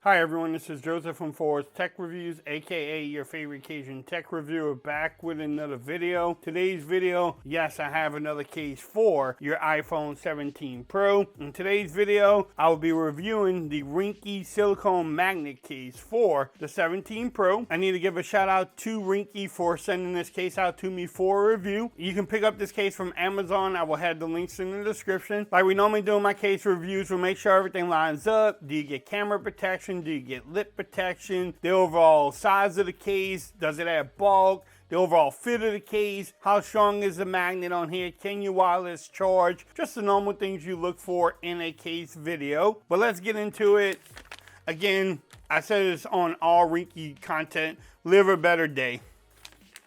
Hi everyone, this is Joseph from Forrest Tech Reviews, aka your favorite Cajun tech reviewer, back with another video. Today's video, yes, I have another case for your iPhone 17 Pro. In today's video, I will be reviewing the Ringke Silicone magnet case for the 17 Pro. I need to give a shout out to Ringke for sending this case out to me for a review. You can pick up this case from Amazon. I will have the links in the description. Like we normally do in my case reviews, we'll make sure everything lines up. Do you get camera protection? Do you get lip protection? The overall size of the case? Does it have bulk? The overall fit of the case? How strong is the magnet on here? Can you wireless charge? Just the normal things you look for in a case video. But let's get into it. Again, I said this on all Ringke content. Live a better day.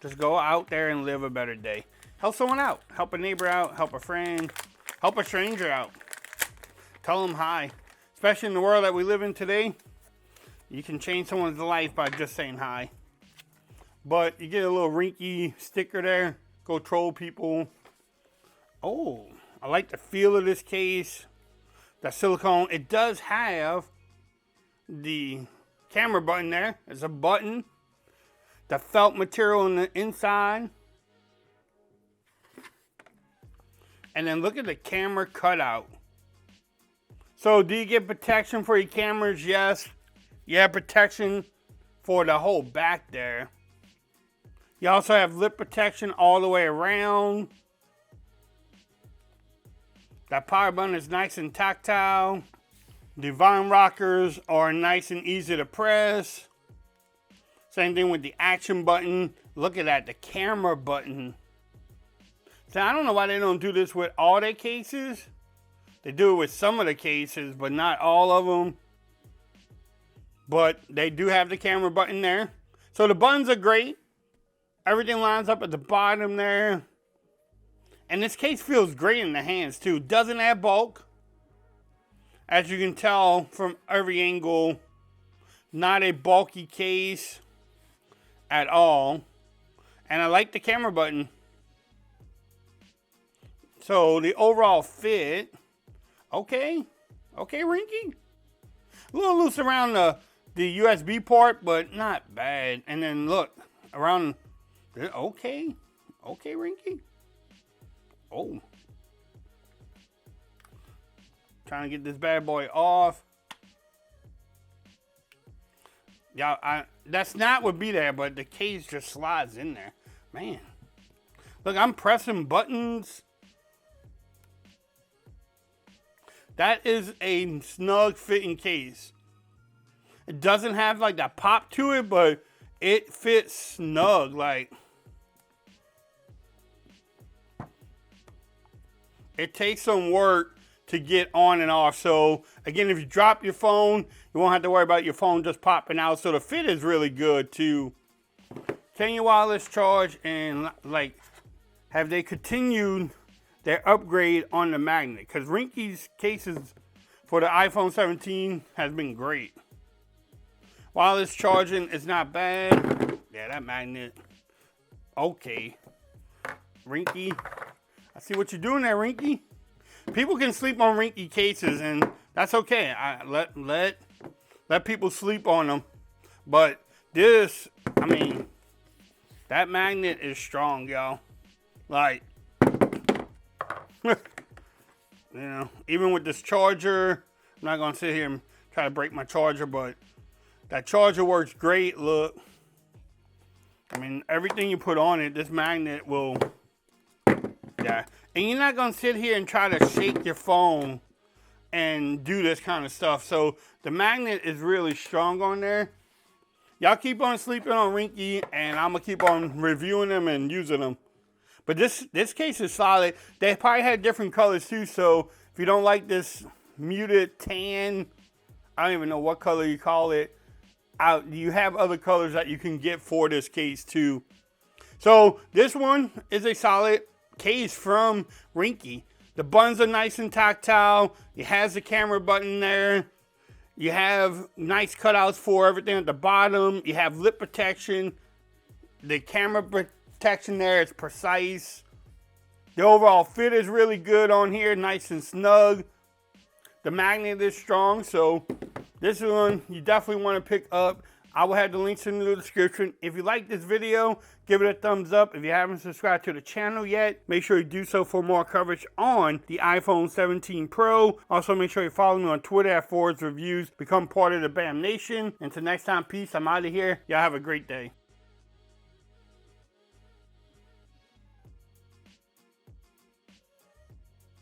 Just go out there and live a better day. Help someone out. Help a neighbor out. Help a friend. Help a stranger out. Tell them hi. Especially in the world that we live in today. You can change someone's life by just saying hi. But you get a little Ringke sticker there. Go troll people. Oh, I like the feel of this case. The silicone. It does have the camera button there. There's a button. The felt material on the inside. And then look at the camera cutout. So do you get protection for your cameras? Yes. You have protection for the whole back there. You also have lip protection all the way around. That power button is nice and tactile. The volume rockers are nice and easy to press. Same thing with the action button. Look at that, the camera button. So I don't know why they don't do this with all their cases. They do it with some of the cases, but not all of them. But they do have the camera button there. So the buttons are great. Everything lines up at the bottom there. And this case feels great in the hands too. Doesn't have bulk. As you can tell from every angle, not a bulky case at all. And I like the camera button. So the overall fit, okay. Okay, Ringke. A little loose around the USB port, but not bad. And then look, around, okay. Okay, Ringke. Oh. Trying to get this bad boy off. Yeah, that snap would be there, but the case just slides in there. Man. Look, I'm pressing buttons. That is a snug fitting case. It doesn't have like that pop to it, but it fits snug. Like, it takes some work to get on and off. So again, if you drop your phone, you won't have to worry about your phone just popping out. So the fit is really good too. Can you wireless charge? And like, have they continued their upgrade on the magnet? Because Ringke's cases for the iPhone 17 has been great. Wireless charging is not bad. Yeah, that magnet. Okay. Ringke. I see what you're doing there, Ringke. People can sleep on Ringke cases, and that's okay. Let people sleep on them. But this, I mean, that magnet is strong, y'all. Like, you know, even with this charger, I'm not gonna sit here and try to break my charger, but that charger works great. Look, I mean, everything you put on it, this magnet will, yeah. And you're not gonna sit here and try to shake your phone and do this kind of stuff. So the magnet is really strong on there. Y'all keep on sleeping on Ringke, and I'm gonna keep on reviewing them and using them. But this case is solid. They probably had different colors too, so if you don't like this muted tan, I don't even know what color you call it, you have other colors that you can get for this case too. So this one is a solid case from Ringke. The buttons are nice and tactile. It has the camera button there. You have nice cutouts for everything at the bottom. You have lip protection. The camera protection there is precise. The overall fit is really good on here, nice and snug. The magnet is strong, so This one you definitely want to pick up. I will have the links in the description. If you like this video, give it a thumbs up. If you haven't subscribed to the channel yet, make sure you do so for more coverage on the iPhone 17 Pro. Also, make sure you follow me on Twitter at Fords Reviews. Become part of the BAM Nation. Until next time, peace. I'm out of here. Y'all have a great day.